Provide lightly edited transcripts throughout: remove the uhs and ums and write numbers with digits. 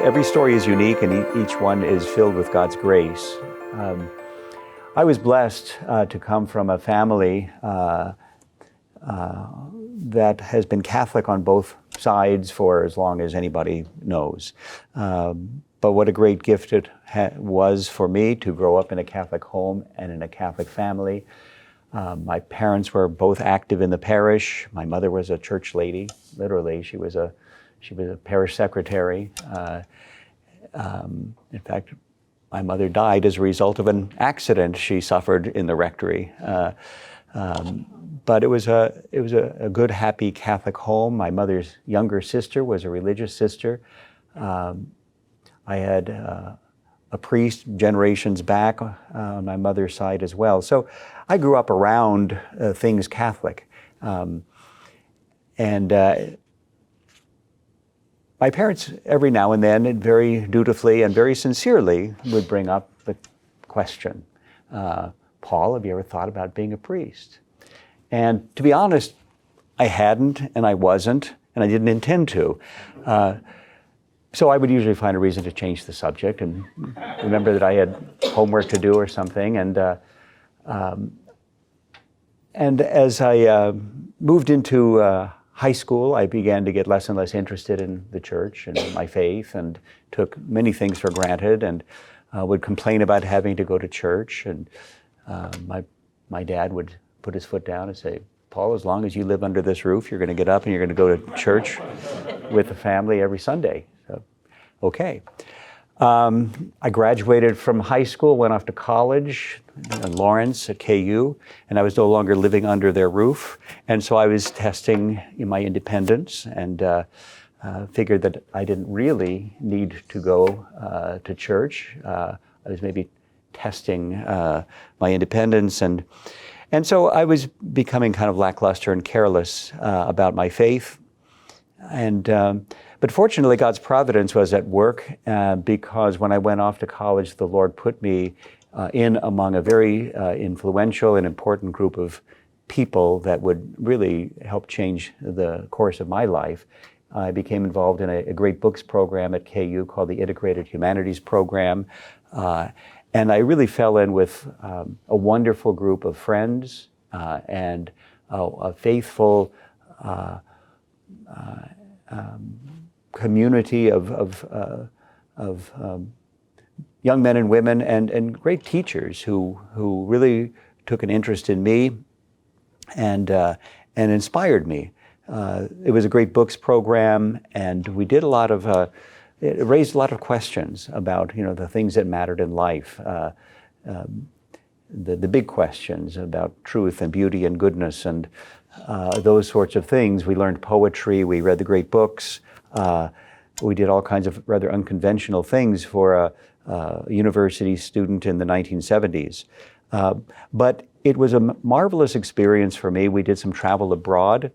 Every story is unique, and each one is filled with God's grace. I was blessed to come from a family that has been Catholic on both sides for as long as anybody knows. But what a great gift it was for me to grow up in a Catholic home and in a Catholic family. My parents were both active in the parish. My mother was a church lady, literally. She was a parish secretary. In fact, my mother died as a result of an accident she suffered in the rectory. But it was a good, happy Catholic home. My mother's younger sister was a religious sister. I had a priest generations back on my mother's side as well. So I grew up around things Catholic. My parents, every now and then, very dutifully and very sincerely, would bring up the question, Paul, have you ever thought about being a priest? And to be honest, I hadn't, and I wasn't, and I didn't intend to. So I would usually find a reason to change the subject and remember that I had homework to do or something. And as I moved into high school, I began to get less and less interested in the church and my faith, and took many things for granted, and would complain about having to go to church. And my dad would put his foot down and say, Paul, as long as you live under this roof, you're going to get up and you're going to go to church with the family every Sunday. So, okay. I graduated from high school, went off to college in Lawrence at KU, and I was no longer living under their roof. And so I was testing my independence, and figured that I didn't really need to go to church. I was maybe testing my independence, and so I was becoming kind of lackluster and careless about my faith. But fortunately, God's providence was at work, because when I went off to college, the Lord put me in among a very influential and important group of people that would really help change the course of my life. I became involved in a great books program at KU called the Integrated Humanities Program. And I really fell in with a wonderful group of friends and a faithful community of young men and women, and great teachers who really took an interest in me and inspired me. It was a great books program, and we did a lot of it raised a lot of questions about the things that mattered in life, the big questions about truth and beauty and goodness and those sorts of things. We learned poetry, we read the great books, we did all kinds of rather unconventional things for a university student in the 1970s. But it was a marvelous experience for me. We did some travel abroad,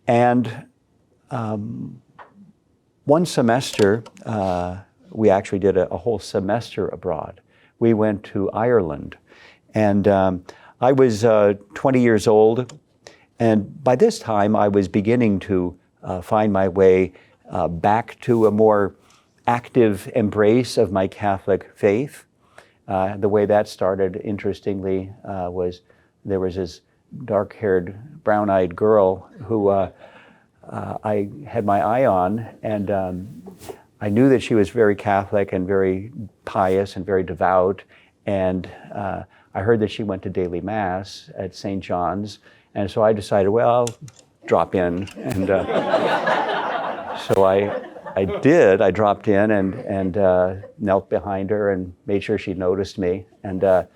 and one semester, we actually did a whole semester abroad. We went to Ireland, and I was 20 years old, and by this time I was beginning to find my way back to a more active embrace of my Catholic faith. The way that started, interestingly, was there was this dark-haired, brown-eyed girl who I had my eye on, and I knew that she was very Catholic and very pious and very devout, and I heard that she went to daily Mass at St. John's, and so I decided, well, I'll drop in, and so I did. I dropped in and knelt behind her and made sure she noticed me, and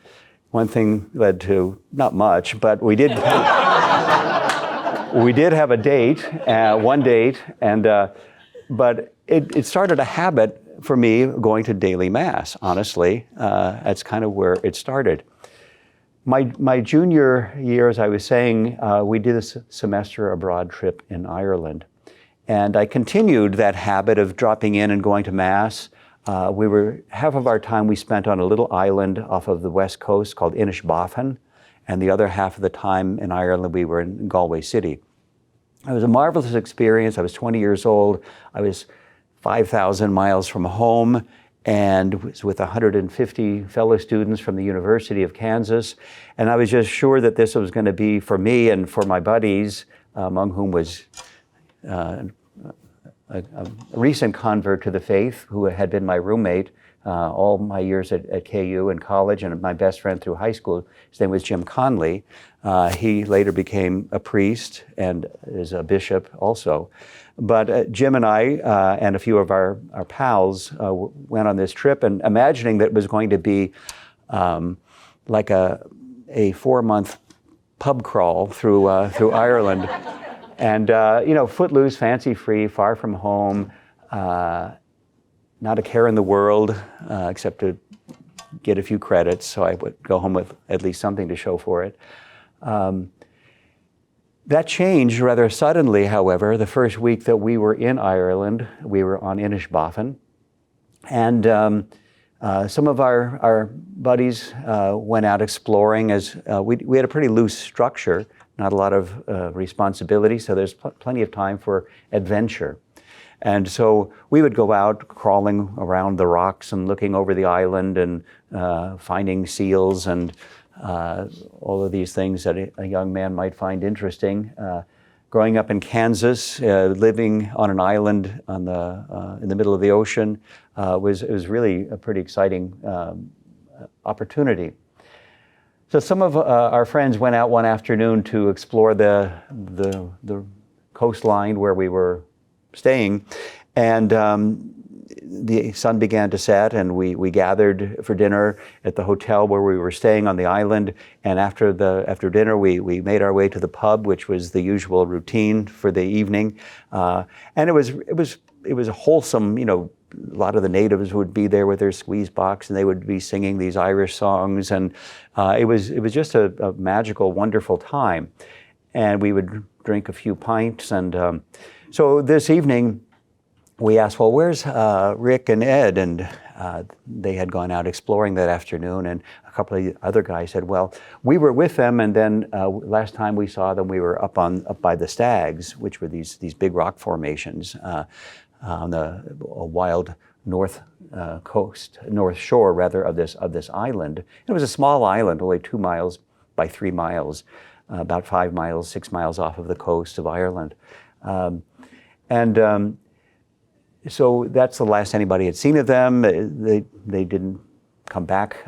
one thing led to not much, but we did have a date, one date, and but it started a habit for me going to daily Mass, honestly. That's kind of where it started. My junior year, as I was saying, we did a semester abroad trip in Ireland. And I continued that habit of dropping in and going to Mass. Half of our time we spent on a little island off of the west coast called Inishbofin, and the other half of the time in Ireland we were in Galway City. It was a marvelous experience. I was 20 years old. I was 5,000 miles from home, and was with 150 fellow students from the University of Kansas. And I was just sure that this was going to be for me and for my buddies, among whom was a recent convert to the faith who had been my roommate all my years at KU and college, and my best friend through high school. His name was Jim Conley. He later became a priest and is a bishop also. But Jim and I and a few of our pals went on this trip, and imagining that it was going to be like a 4-month pub crawl through Ireland. And, footloose, fancy-free, far from home, not a care in the world except to get a few credits, so I would go home with at least something to show for it. That changed rather suddenly, however. The first week that we were in Ireland, we were on Inishbofin, and some of our buddies went out exploring. As we had a pretty loose structure, not a lot of responsibility, so there's plenty of time for adventure. And so we would go out crawling around the rocks and looking over the island and finding seals and all of these things that a young man might find interesting. Growing up in Kansas, living on an island in the middle of the ocean, was really a pretty exciting opportunity. So some of our friends went out one afternoon to explore the coastline where we were staying, and the sun began to set, and we gathered for dinner at the hotel where we were staying on the island. And after dinner, we made our way to the pub, which was the usual routine for the evening. And it was wholesome. A lot of the natives would be there with their squeeze box, and they would be singing these Irish songs, and it was just a magical, wonderful time. And we would drink a few pints, and so this evening, we asked, well, where's Rick and Ed? And they had gone out exploring that afternoon, and a couple of other guys said, well, we were with them, and then last time we saw them, we were up by the Stags, which were these big rock formations on the wild north shore rather of this island. It was a small island, only 2 miles by 3 miles, about 5 miles, 6 miles off of the coast of Ireland. So that's the last anybody had seen of them. They didn't come back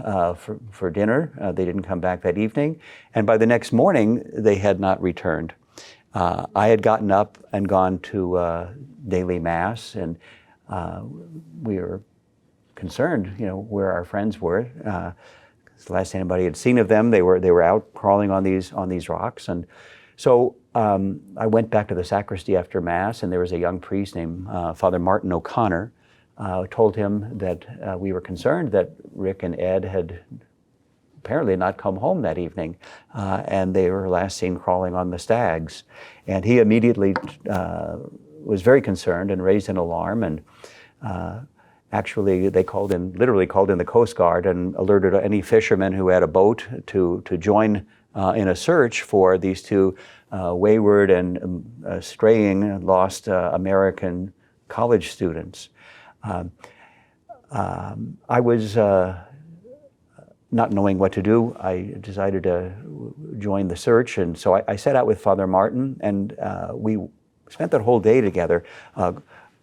for dinner. They didn't come back that evening. And by the next morning, they had not returned. I had gotten up and gone to daily mass, and we were concerned, where our friends were. The last anybody had seen of them, they were out crawling on these rocks. And so I went back to the sacristy after Mass, and there was a young priest named Father Martin O'Connor. Told him that we were concerned that Rick and Ed had apparently not come home that evening, and they were last seen crawling on the Stags. And he immediately was very concerned and raised an alarm, and actually they literally called in the Coast Guard and alerted any fishermen who had a boat to join in a search for these two wayward and straying, lost American college students. I was not knowing what to do. I decided to join the search, and so I set out with Father Martin, and we spent that whole day together,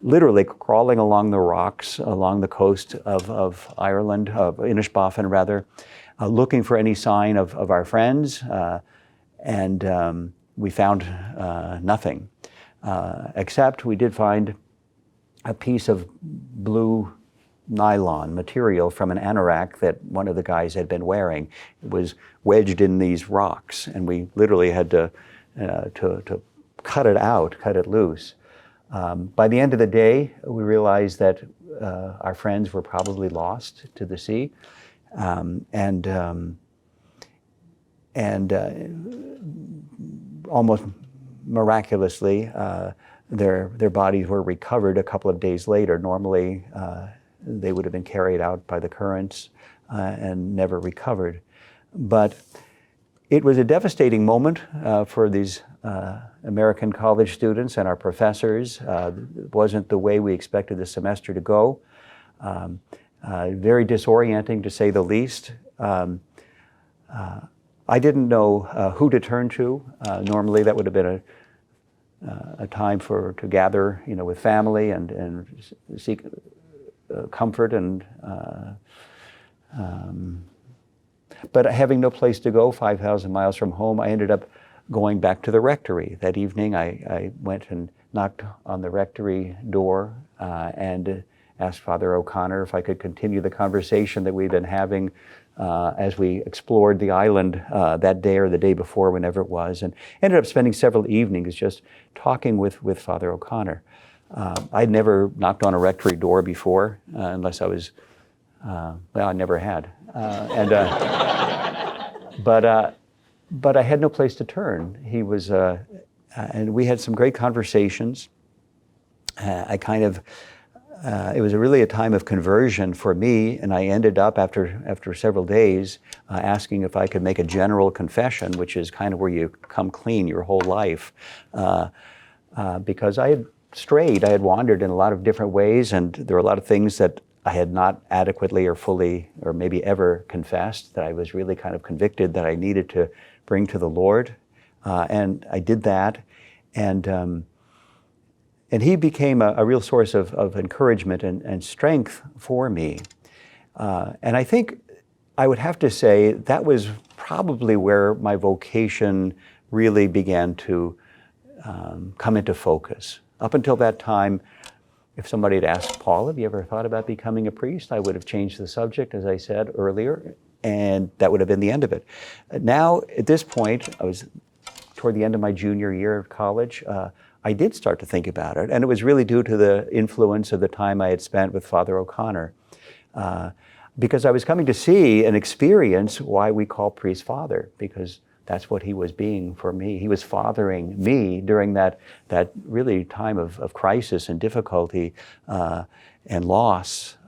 literally crawling along the rocks along the coast of Ireland, of Inishbofin rather, looking for any sign of our friends, and we found nothing, except we did find a piece of blue nylon material from an anorak that one of the guys had been wearing. It was wedged in these rocks, and we literally had to cut it loose. By the end of the day, we realized that our friends were probably lost to the sea, and almost miraculously, their bodies were recovered a couple of days later. Normally, they would have been carried out by the currents and never recovered. But It was a devastating moment for these American college students and our professors. It wasn't the way we expected the semester to go. Very disorienting, to say the least. I didn't know who to turn to. Normally that would have been a time to gather, with family and seek comfort and but having no place to go, 5,000 miles from home, I ended up going back to the rectory. That evening I went and knocked on the rectory door and asked Father O'Connor if I could continue the conversation that we'd been having as we explored the island that day or the day before, whenever it was, and ended up spending several evenings just talking with Father O'Connor. I'd never knocked on a rectory door before, unless I was, I never had. But I had no place to turn. He was, and we had some great conversations. It was really a time of conversion for me, and I ended up after several days asking if I could make a general confession, which is kind of where you come clean your whole life, because I had strayed, I had wandered in a lot of different ways, and there were a lot of things that I had not adequately or fully or maybe ever confessed, that I was really kind of convicted that I needed to bring to the Lord. And I did that. And he became a real source of encouragement and strength for me. And I think I would have to say that was probably where my vocation really began to come into focus. Up until that time, if somebody had asked, Paul, have you ever thought about becoming a priest? I would have changed the subject, as I said earlier, and that would have been the end of it. Now, at this point, I was toward the end of my junior year of college. I did start to think about it, and it was really due to the influence of the time I had spent with Father O'Connor, because I was coming to see and experience why we call priest father, because that's what he was being for me. He was fathering me during that really time of crisis and difficulty and loss.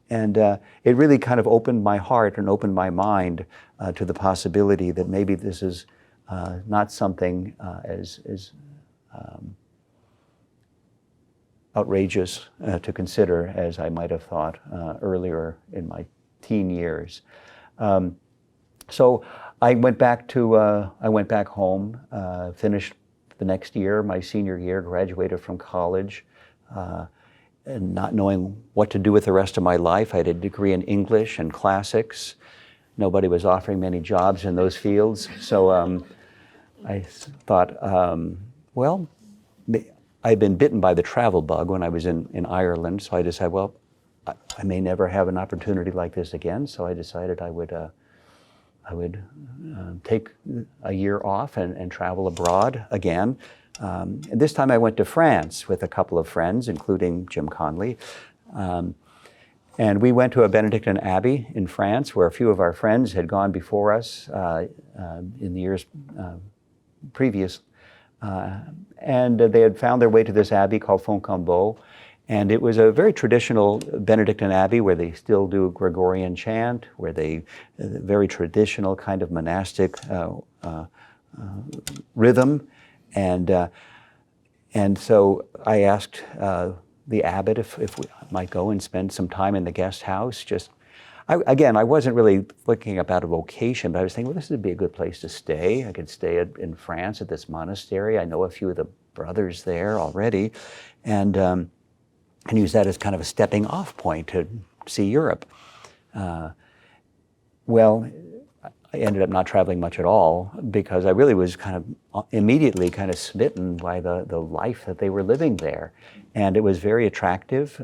And it really kind of opened my heart and opened my mind to the possibility that maybe this is not something as outrageous to consider as I might have thought earlier in my teen years. So I went back home, finished the next year, my senior year, graduated from college, and not knowing what to do with the rest of my life. I had a degree in English and classics. Nobody was offering me any jobs in those fields. So I thought, well, I'd been bitten by the travel bug when I was in Ireland. So I decided, well, I may never have an opportunity like this again. So I decided I would take a year off and travel abroad again. And this time I went to France with a couple of friends, including Jim Conley. And we went to a Benedictine abbey in France, where a few of our friends had gone before us in the years previous. And they had found their way to this abbey called Fontcombeau. And it was a very traditional Benedictine abbey where they still do Gregorian chant, where they, very traditional kind of monastic rhythm. And so I asked the abbot if we might go and spend some time in the guest house. I wasn't really thinking about a vocation, but I was thinking, well, this would be a good place to stay. I could stay in France at this monastery. I know a few of the brothers there already. And use that as kind of a stepping off point to see Europe. Well, I ended up not traveling much at all because I really was kind of immediately kind of smitten by the life that they were living there. And it was very attractive,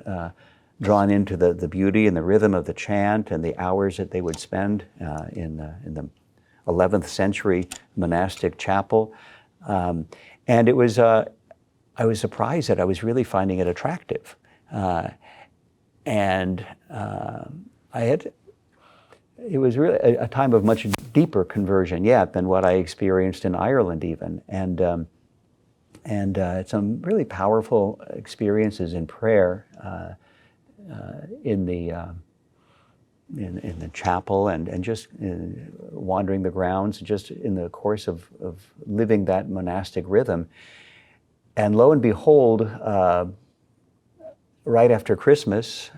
drawn into the beauty and the rhythm of the chant and the hours that they would spend in the 11th century monastic chapel. And it was, I was surprised that I was really finding it attractive. It was really a time of much deeper conversion yet than what I experienced in Ireland even. And some really powerful experiences in prayer in in the chapel and just wandering the grounds, just in the course of living that monastic rhythm. And lo and behold, right after Christmas,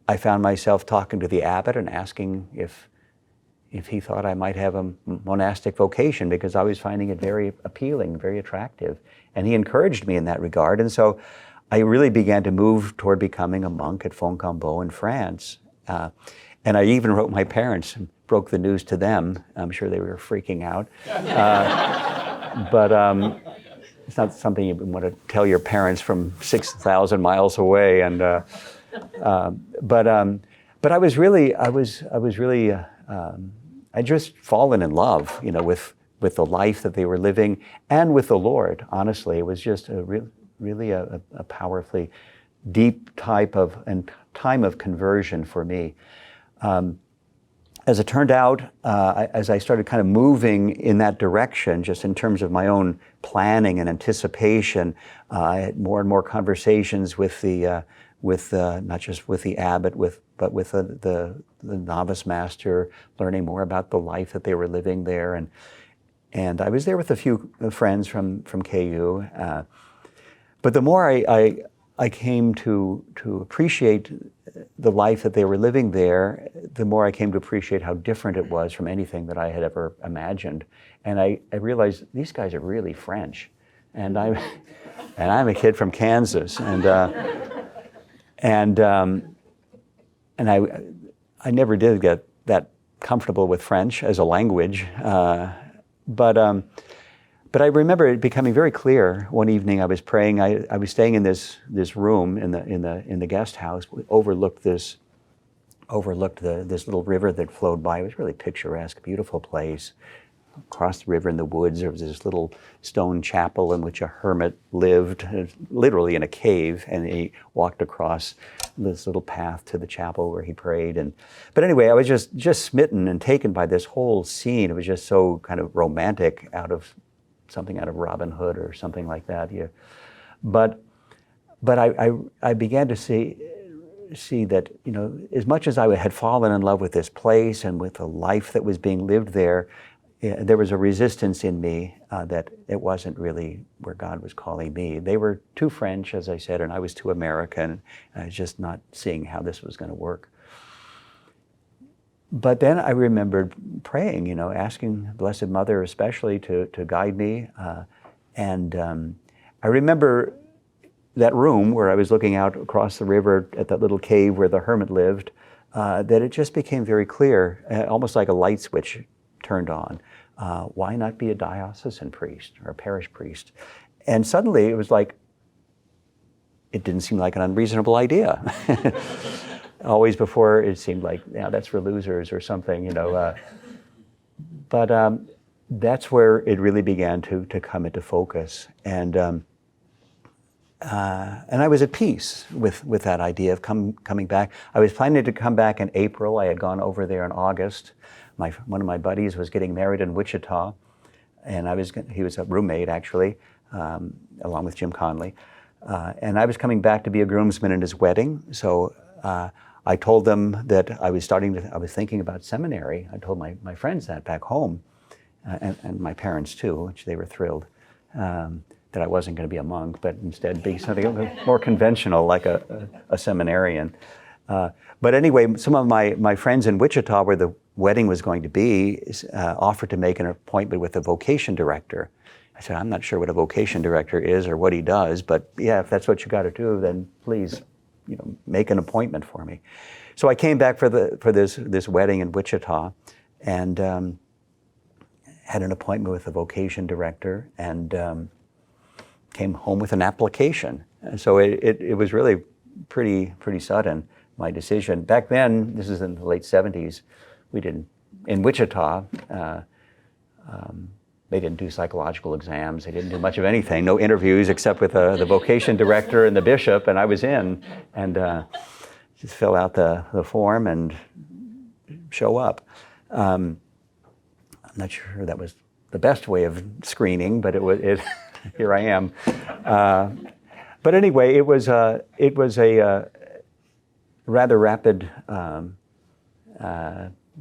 I found myself talking to the abbot and asking if he thought I might have a monastic vocation, because I was finding it very appealing, very attractive. And he encouraged me in that regard. And so I really began to move toward becoming a monk at Foncombeau in France. And I even wrote my parents and broke the news to them. I'm sure they were freaking out. But it's not something you want to tell your parents from 6,000 miles away. And but I was really I just fallen in love, with the life that they were living and with the Lord. Honestly, it was just really a powerfully deep type of and time of conversion for me. As it turned out, as I started kind of moving in that direction, just in terms of my own planning and anticipation, I had more and more conversations with not just with the abbot, but with the novice master, learning more about the life that they were living there, and I was there with a few friends from KU. But the more I came to appreciate the life that they were living there, the more I came to appreciate how different it was from anything that I had ever imagined. And I realized these guys are really French, and I'm a kid from Kansas, and I never did get that comfortable with French as a language, but I remember it becoming very clear one evening. I was praying. I was staying in this room in the guest house. We overlooked this little river that flowed by. It was really picturesque, beautiful place. Across the river in the woods, there was this little stone chapel in which a hermit lived, literally in a cave, and he walked across this little path to the chapel where he prayed. But anyway, I was just smitten and taken by this whole scene. It was just so kind of romantic, something out of Robin Hood or something like that. Yeah. But I began to see that, as much as I had fallen in love with this place and with the life that was being lived there, there was a resistance in me that it wasn't really where God was calling me. They were too French, as I said, and I was too American. I was just not seeing how this was going to work. But then I remembered praying, asking Blessed Mother especially to guide me. And I remember that room where I was looking out across the river at that little cave where the hermit lived, that it just became very clear, almost like a light switch turned on. Why not be a diocesan priest or a parish priest? And suddenly it was like, it didn't seem like an unreasonable idea. Always before it seemed like, that's for losers or something, But that's where it really began to come into focus. And I was at peace with that idea of coming back. I was planning to come back in April. I had gone over there in August. One of my buddies was getting married in Wichita, and he was a roommate actually, along with Jim Conley. And I was coming back to be a groomsman in his wedding. So I told them that I was thinking about seminary. I told my friends that back home, and my parents too, which they were thrilled, that I wasn't going to be a monk, but instead be something more conventional, like a seminarian. But anyway, some of my friends in Wichita, where the wedding was going to be, offered to make an appointment with the vocation director. I said, I'm not sure what a vocation director is or what he does, but yeah, if that's what you got to do, then please, make an appointment for me. So I came back for this wedding in Wichita, and had an appointment with the vocation director, and came home with an application. And so it was really pretty sudden, my decision. Back then, this is in the late 70s, in Wichita, they didn't do psychological exams. They didn't do much of anything. No interviews except with the vocation director and the bishop, and I was in, and just fill out the form and show up. I'm not sure that was the best way of screening, but here I am. But anyway, it was a rather rapid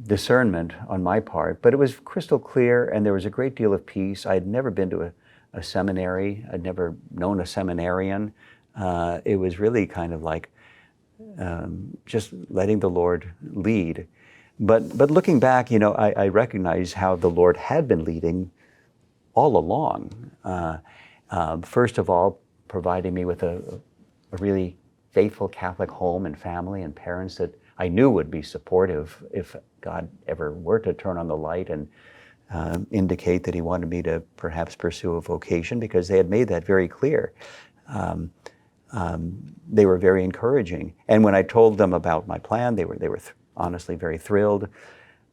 discernment on my part, but it was crystal clear, and there was a great deal of peace. I had never been to a seminary. I'd never known a seminarian. It was really kind of like just letting the Lord lead. But looking back, I recognize how the Lord had been leading all along. First of all, providing me with a really faithful Catholic home and family and parents that I knew would be supportive if God ever were to turn on the light and indicate that he wanted me to perhaps pursue a vocation, because they had made that very clear. They were very encouraging. And when I told them about my plan, they were honestly very thrilled.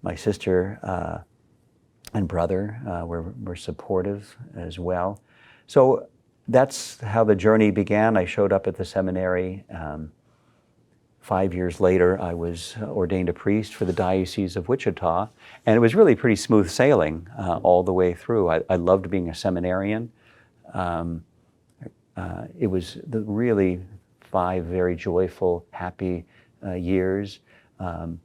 My sister and brother were supportive as well. So that's how the journey began. I showed up at the seminary. 5 years later, I was ordained a priest for the Diocese of Wichita, and it was really pretty smooth sailing all the way through. I loved being a seminarian. It was really 5 very joyful, happy years. There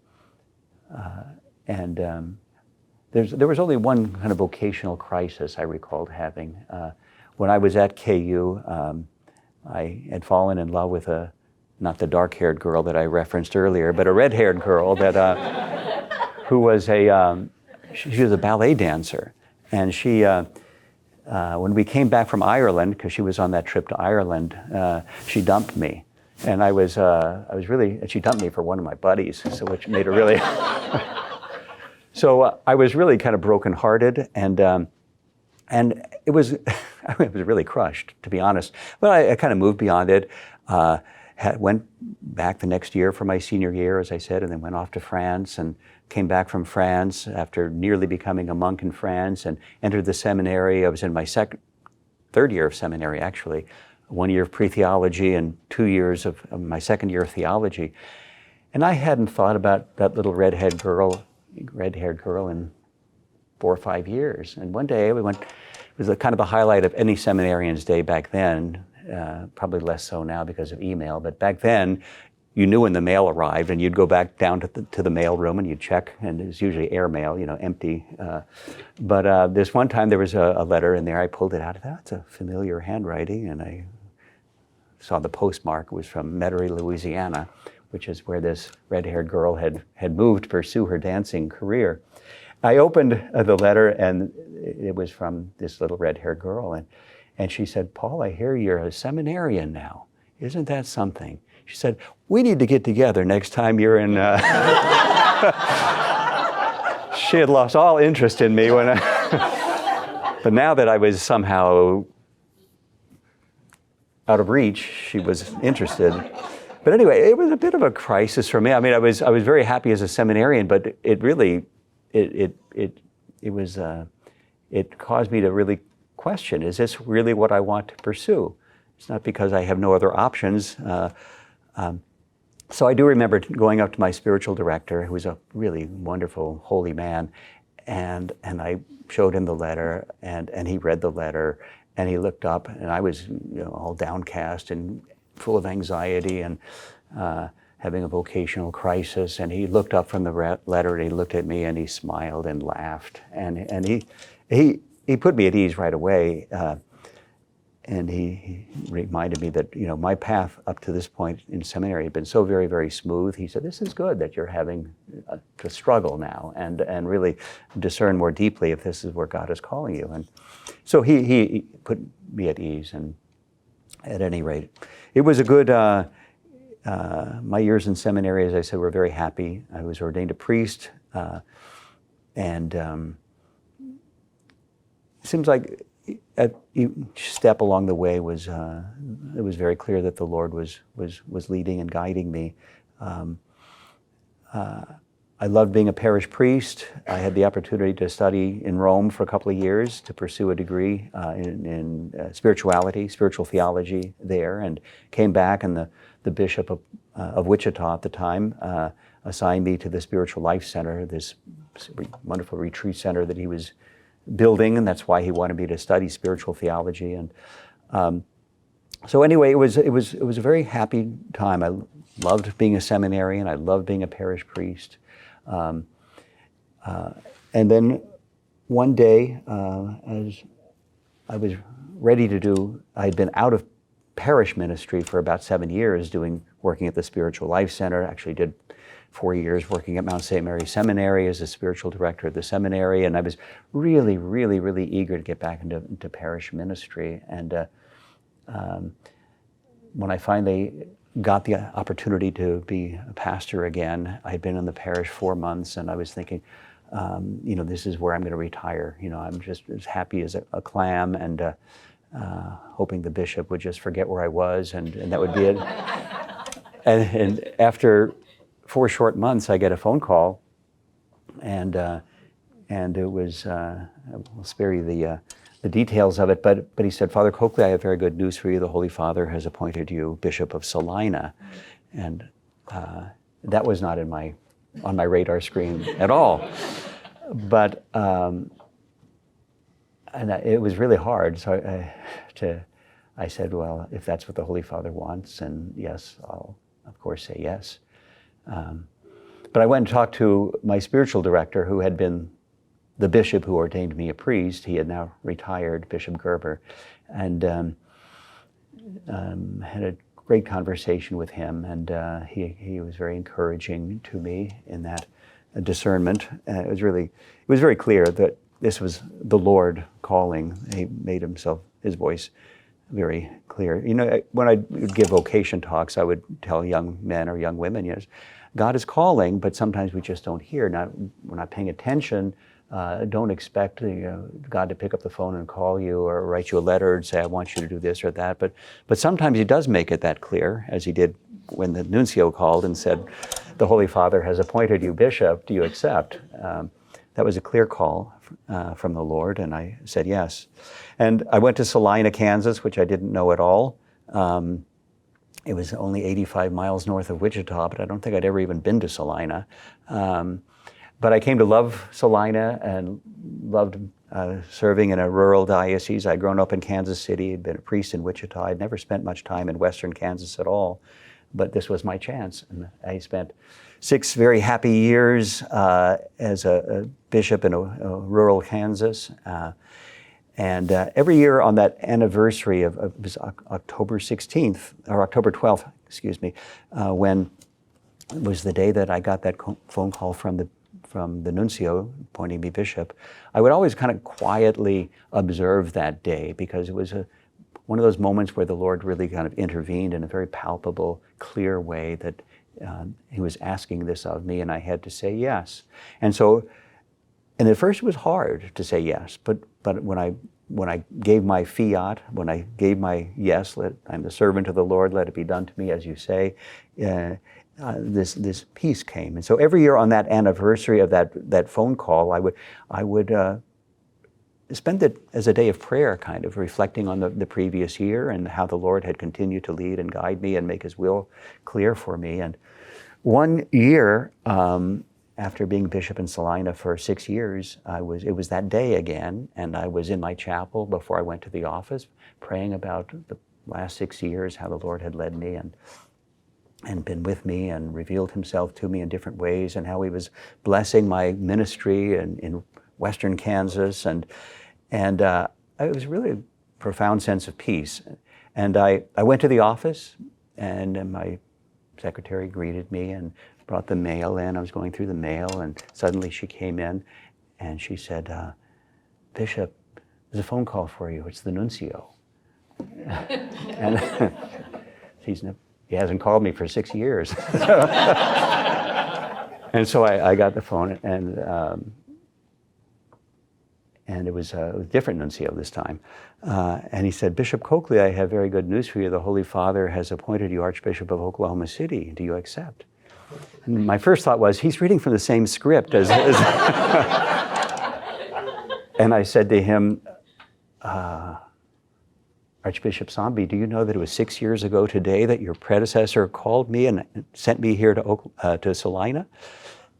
was only one kind of vocational crisis I recalled having. When I was at KU, I had fallen in love with not the dark-haired girl that I referenced earlier, but a red-haired girl that who was she was a ballet dancer, and she. When we came back from Ireland, because she was on that trip to Ireland, she dumped me, and I was really. She dumped me for one of my buddies, so which made her really. So I was really kind of brokenhearted, and it was I was really crushed, to be honest. But I kind of moved beyond it. Went back the next year for my senior year, as I said, and then went off to France and came back from France after nearly becoming a monk in France and entered the seminary. I was in my third year of seminary, actually, 1 year of pre-theology and 2 years of my second year of theology. And I hadn't thought about that little red-haired girl in 4 or 5 years. And one day we went, it was kind of the highlight of any seminarian's day back then, probably less so now because of email, but back then you knew when the mail arrived, and you'd go back down to the mail room and you'd check, and it was usually air mail, empty. But this one time there was a letter in there. I pulled it out. I thought, that's a familiar handwriting, and I saw the postmark. It was from Metairie, Louisiana, which is where this red-haired girl had moved to pursue her dancing career. I opened the letter, and it was from this little red-haired girl, and she said, "Paul, I hear you're a seminarian now. Isn't that something?" She said, "We need to get together next time you're in..." She had lost all interest in me but now that I was somehow out of reach, she was interested. But anyway, it was a bit of a crisis for me. I mean, I was very happy as a seminarian, but it really, it caused me to really question, is this really what I want to pursue? It's not because I have no other options. So I do remember going up to my spiritual director, who was a really wonderful, holy man, and I showed him the letter, and he read the letter, and he looked up, and I was all downcast and full of anxiety and having a vocational crisis, and he looked up from the letter, and he looked at me, and he smiled and laughed, and he put me at ease right away. And he reminded me that my path up to this point in seminary had been so very, very smooth. He said, "This is good that you're having to struggle now and really discern more deeply if this is where God is calling you." And so he put me at ease. And at any rate, it was a good. My years in seminary, as I said, were very happy. I was ordained a priest, and it seems like each step along the way it was very clear that the Lord was leading and guiding me. I loved being a parish priest. I had the opportunity to study in Rome for a couple of years to pursue a degree in spirituality, spiritual theology there, and came back, and the Bishop of Wichita at the time assigned me to the Spiritual Life Center, this wonderful retreat center that he was building, and that's why he wanted me to study spiritual theology. And so anyway, it was a very happy time. I loved being a seminarian. I loved being a parish priest. And then one day, as I was ready to do, I had been out of parish ministry for about 7 years, working at the Spiritual Life Center. Actually did 4 years working at Mount St. Mary Seminary as a spiritual director of the seminary, and I was really, really, really eager to get back into parish ministry. And when I finally got the opportunity to be a pastor again, I had been in the parish 4 months, and I was thinking, this is where I'm going to retire. I'm just as happy as a clam, and hoping the bishop would just forget where I was, and that would be it. And after 4 short months, I get a phone call, and it was, I'll spare you the details of it, but he said, Father Coakley, I have very good news for you. The Holy Father has appointed you Bishop of Salina. And that was not on my radar screen at all. But and it was really hard. So I said, well, if that's what the Holy Father wants, and yes, I'll of course say yes. But I went and talked to my spiritual director, who had been the bishop who ordained me a priest. He had now retired, Bishop Gerber, and had a great conversation with him, and he was very encouraging to me in that discernment. It was very clear that this was the Lord calling. He made his voice very clear. When I would give vocation talks, I would tell young men or young women, yes, God is calling, but sometimes we just don't hear. We're not paying attention. Don't expect God to pick up the phone and call you or write you a letter and say, I want you to do this or that. But sometimes he does make it that clear, as he did when the nuncio called and said, the Holy Father has appointed you bishop. Do you accept? That was a clear call from the Lord, and I said yes. And I went to Salina, Kansas, which I didn't know at all. It was only 85 miles north of Wichita, but I don't think I'd ever even been to Salina. But I came to love Salina and loved serving in a rural diocese. I'd grown up in Kansas City, had been a priest in Wichita. I'd never spent much time in western Kansas at all, but this was my chance. And I spent 6 very happy years as a bishop in a rural Kansas. And every year on that anniversary of October 16th, or October 12th, excuse me, when it was the day that I got that phone call from the nuncio appointing me bishop, I would always kind of quietly observe that day, because it was one of those moments where the Lord really kind of intervened in a very palpable, clear way that he was asking this of me, and I had to say yes. And at first it was hard to say yes, but when I gave my fiat, when I gave my yes, I'm the servant of the Lord, let it be done to me as you say, this peace came. And so every year on that anniversary of that phone call, I would spend it as a day of prayer, kind of reflecting on the previous year and how the Lord had continued to lead and guide me and make his will clear for me. And one year, after being bishop in Salina for 6 years, it was that day again, and I was in my chapel before I went to the office, praying about the last 6 years, how the Lord had led me and been with me and revealed himself to me in different ways, and how he was blessing my ministry in western Kansas, and it was really a profound sense of peace. And I went to the office, and my secretary greeted me and brought the mail in. I was going through the mail, and suddenly she came in and she said, Bishop, there's a phone call for you. It's the nuncio. And he hasn't called me for 6 years. And so I got the phone, and it was a different nuncio this time. And he said, Bishop Coakley, I have very good news for you. The Holy Father has appointed you Archbishop of Oklahoma City. Do you accept? And my first thought was, he's reading from the same script as And I said to him, Archbishop Sambi, do you know that it was 6 years ago today that your predecessor called me and sent me here to Salina?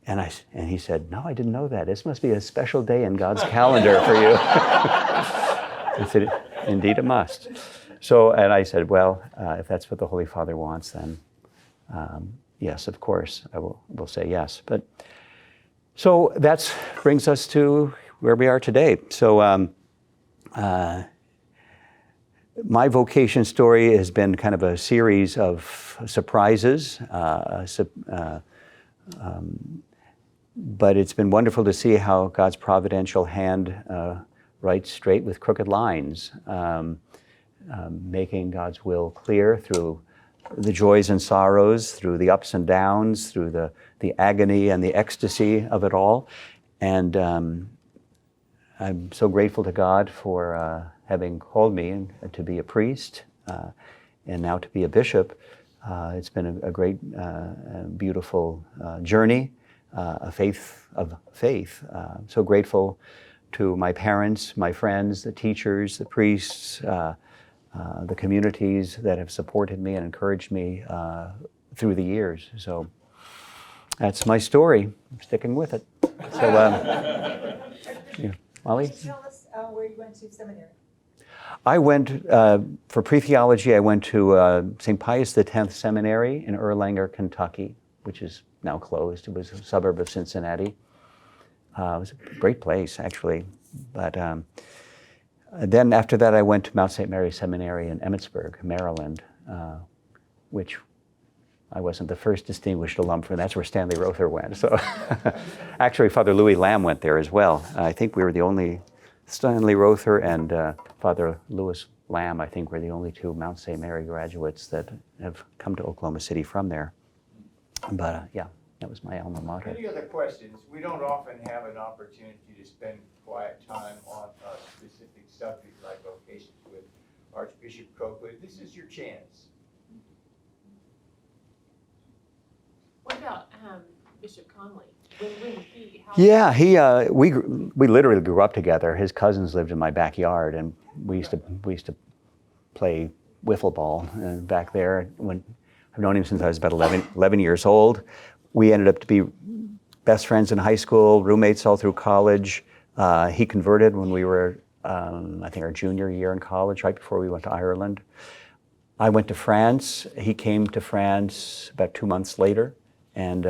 And he said, no, I didn't know that. This must be a special day in God's calendar for you. I said, indeed it must. And I said, well, if that's what the Holy Father wants, then yes, of course, I will say yes. But So that brings us to where we are today. So my vocation story has been kind of a series of surprises, but it's been wonderful to see how God's providential hand writes straight with crooked lines, making God's will clear through the joys and sorrows, through the ups and downs, through the agony and the ecstasy of it all. And I'm so grateful to God for having called me to be a priest and now to be a bishop. It's been a great, beautiful journey, a faith of faith. So grateful to my parents, my friends, the teachers, the priests, the communities that have supported me and encouraged me through the years. So that's my story. I'm sticking with it. So, yeah. Molly? Tell us where you went to seminary. I went, for pre-theology, I went to St. Pius X Seminary in Erlanger, Kentucky, which is now closed. It was a suburb of Cincinnati. It was a great place, actually. But then after that, I went to Mount St. Mary Seminary in Emmitsburg, Maryland, which I wasn't the first distinguished alum from. That's where Stanley Rother went. So actually, Father Louis Lamb went there as well. I think we were the only, Stanley Rother and Father Louis Lamb, I think, were the only two Mount St. Mary graduates that have come to Oklahoma City from there. But yeah, that was my alma mater. Any other questions? We don't often have an opportunity to spend quiet time on a specific subject like vocations with Archbishop Coakley. This is your chance. What about Bishop Conley? We literally grew up together. His cousins lived in my backyard, and we used to play wiffle ball back there. I've known him since I was about 11 years old. We ended up to be best friends in high school, roommates all through college. He converted when we were, I think, our junior year in college, right before we went to Ireland. I went to France. He came to France about 2 months later, and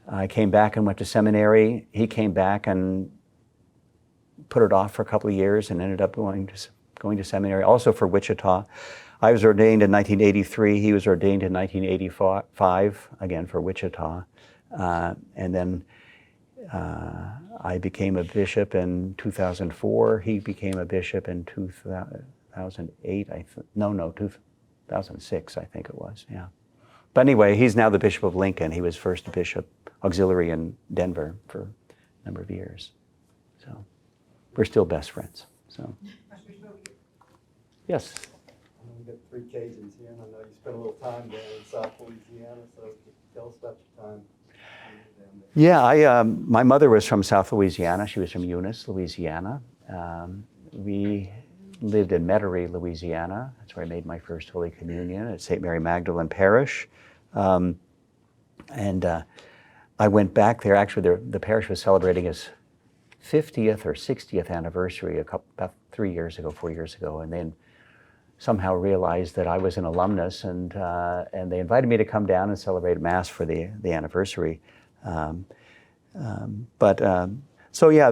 I came back and went to seminary. He came back and put it off for a couple of years and ended up going to seminary, also for Wichita. I was ordained in 1983. He was ordained in 1985, again for Wichita. And then I became a bishop in 2004. He became a bishop in 2008, 2006, I think it was, yeah. But anyway, he's now the Bishop of Lincoln. He was first Bishop Auxiliary in Denver for a number of years. So we're still best friends. So yes. We've got 3 Cajuns here, and I know you spent a little time down in South Louisiana, so tell us about your time down there. Yeah, my mother was from South Louisiana. She was from Eunice, Louisiana. We lived in Metairie, Louisiana. That's where I made my first Holy Communion at St. Mary Magdalene Parish. And I went back there. Actually, the parish was celebrating its 50th or 60th anniversary about 4 years ago, and then somehow realized that I was an alumnus, and they invited me to come down and celebrate Mass for the anniversary. So yeah,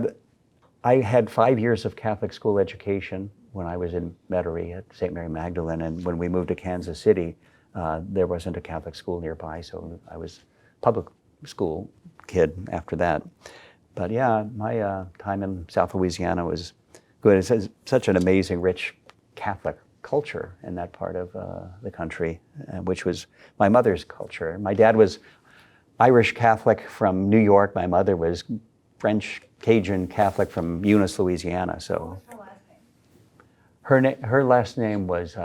I had 5 years of Catholic school education when I was in Metairie at St. Mary Magdalene, and when we moved to Kansas City, there wasn't a Catholic school nearby, so I was a public school kid after that. But yeah, my time in South Louisiana was good. It's such an amazing, rich Catholic culture in that part of the country, which was my mother's culture. My dad was Irish Catholic from New York. My mother was French Cajun Catholic from Eunice, Louisiana. So Her last name? her last name was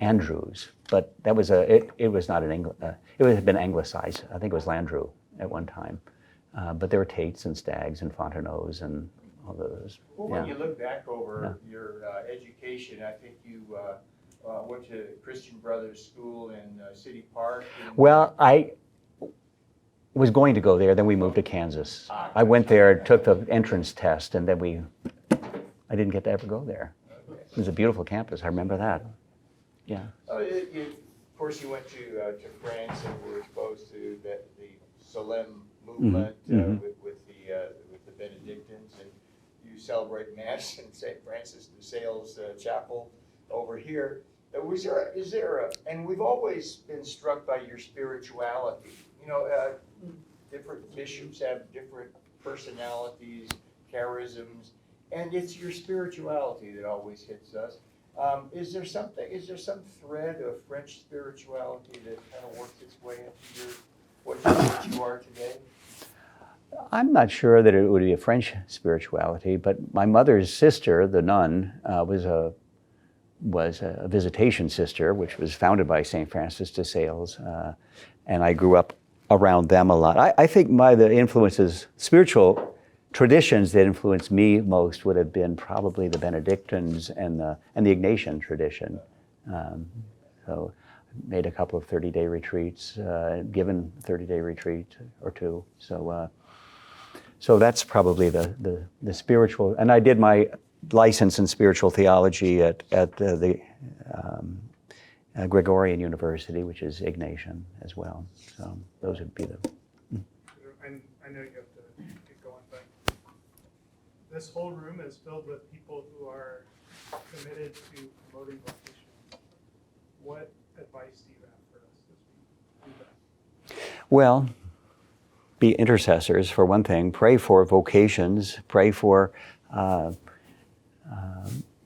Andrews, but that was it was not it had been anglicized. I think it was Landrew at one time. But there were Tates and Staggs and Fontenot's and all those. Well, yeah. when you look back over your education, I think you went to Christian Brothers School in City Park. Well, I was going to go there, then we moved to Kansas. I went there, took the entrance test, and then I didn't get to ever go there. It was a beautiful campus, I remember that. Yeah. Of course, you went to France and were exposed to the Salem movement with the celebrate Mass in St. Francis de Sales Chapel over here. And we've always been struck by your spirituality. You know, different bishops have different personalities, charisms, and it's your spirituality that always hits us. Is there some thread of French spirituality that kind of works its way into what you are today? I'm not sure that it would be a French spirituality, but my mother's sister, the nun, was a visitation sister, which was founded by St. Francis de Sales, and I grew up around them a lot. I think the influences, spiritual traditions that influenced me most would have been probably the Benedictines and the Ignatian tradition. So I made a couple of 30-day retreats, given a 30-day retreat or two. So that's probably the spiritual, and I did my license in spiritual theology at the Gregorian University, which is Ignatian as well. So those would be the. And I know you have to get going, but this whole room is filled with people who are committed to promoting vocation. What advice do you have for us as we do that? Well, be intercessors for one thing. Pray for vocations. Pray for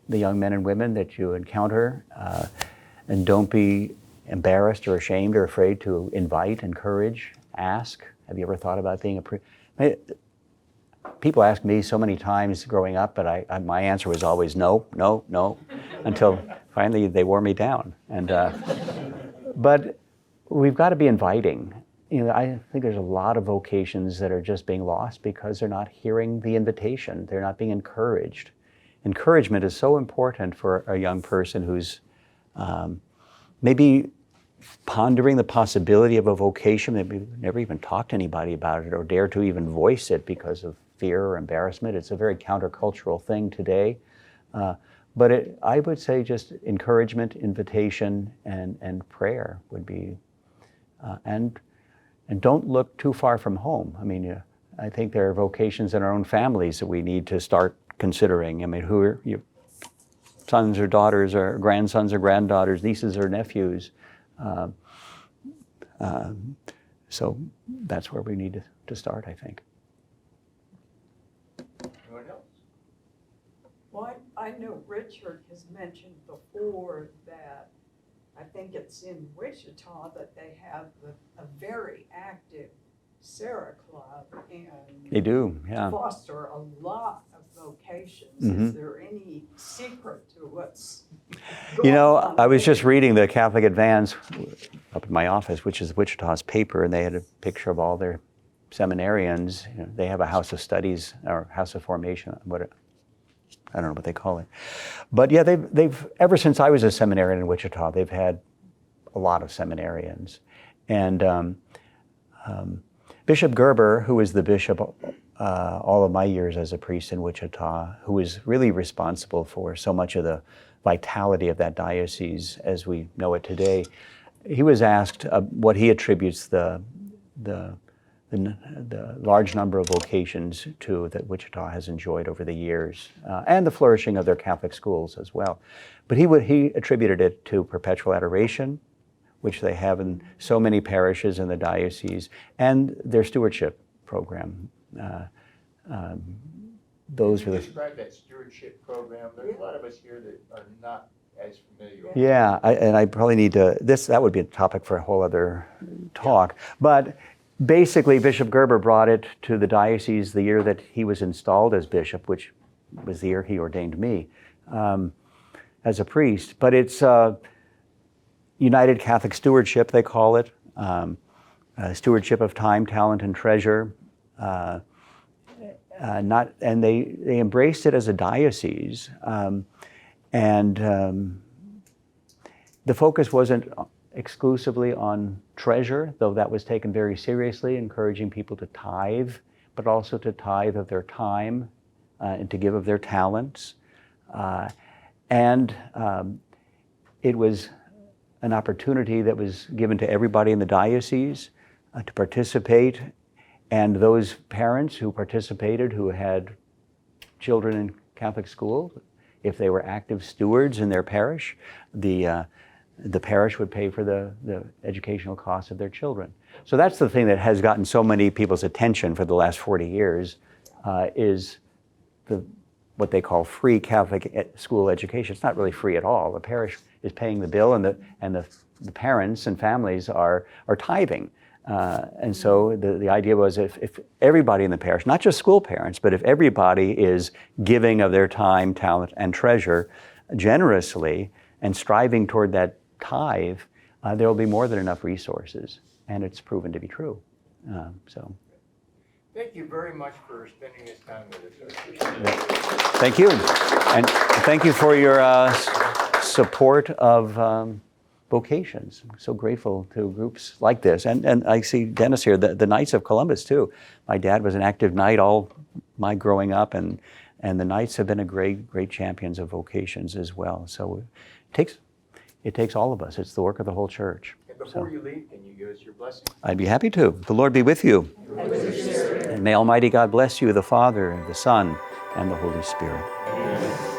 the young men and women that you encounter, and don't be embarrassed or ashamed or afraid to invite, encourage, ask. Have you ever thought about being a priest? People ask me so many times growing up, but my answer was always no, no, no, until finally they wore me down. And but we've got to be inviting. You know, I think there's a lot of vocations that are just being lost because they're not hearing the invitation. They're not being encouraged. Encouragement is so important for a young person who's maybe pondering the possibility of a vocation, maybe never even talked to anybody about it or dare to even voice it because of fear or embarrassment. It's a very countercultural thing today. But I would say just encouragement, invitation, and prayer would be, and don't look too far from home. I mean, I think there are vocations in our own families that we need to start considering. I mean, who are your sons or daughters or grandsons or granddaughters, nieces or nephews? So that's where we need to start, I think. Anyone else? Well, I know Richard has mentioned before that I think it's in Wichita that they have a very active Serra Club and They do, yeah. foster a lot of vocations. Mhm. Is there any secret to what's You going know, on I was there? just reading the Catholic Advance up in my office, which is Wichita's paper, and they had a picture of all their seminarians. You know, they have a house of studies or house of formation, I don't know what they call it. But yeah, they've ever since I was a seminarian in Wichita, they've had a lot of seminarians. And Bishop Gerber, who was the bishop all of my years as a priest in Wichita, who was really responsible for so much of the vitality of that diocese as we know it today, he was asked what he attributes the large number of vocations to that Wichita has enjoyed over the years, and the flourishing of their Catholic schools as well. But he attributed it to perpetual adoration, which they have in so many parishes in the diocese, and their stewardship program. Those were the. Describe that stewardship program. There's a lot of us here that are not as familiar. Yeah, and I probably need to. That would be a topic for a whole other talk. But basically, Bishop Gerber brought it to the diocese the year that he was installed as bishop, which was the year he ordained me as a priest. But it's United Catholic Stewardship, they call it. Stewardship of time, talent, and treasure. And they embraced it as a diocese. The focus wasn't exclusively on treasure, though that was taken very seriously, encouraging people to tithe, but also to tithe of their time and to give of their talents. It was an opportunity that was given to everybody in the diocese to participate, and those parents who participated, who had children in Catholic school. If they were active stewards in their parish, the parish would pay for the educational costs of their children. So that's the thing that has gotten so many people's attention for the last 40 years, is what they call free Catholic school education. It's not really free at all. The parish is paying the bill, and the parents and families are tithing. And so the idea was, if everybody in the parish, not just school parents, but if everybody is giving of their time, talent, and treasure generously and striving toward that tithe, there will be more than enough resources. And it's proven to be true. So. Thank you very much for spending this time with us. Thank you. And thank you for your support of vocations. I'm so grateful to groups like this. And I see Dennis here, the Knights of Columbus too. My dad was an active Knight all my growing up, and the Knights have been a great champions of vocations as well. So it takes all of us. It's the work of the whole church. And before you leave, can you give us your blessing? I'd be happy to. The Lord be with you. And may Almighty God bless you, the Father, the Son, and the Holy Spirit. Amen.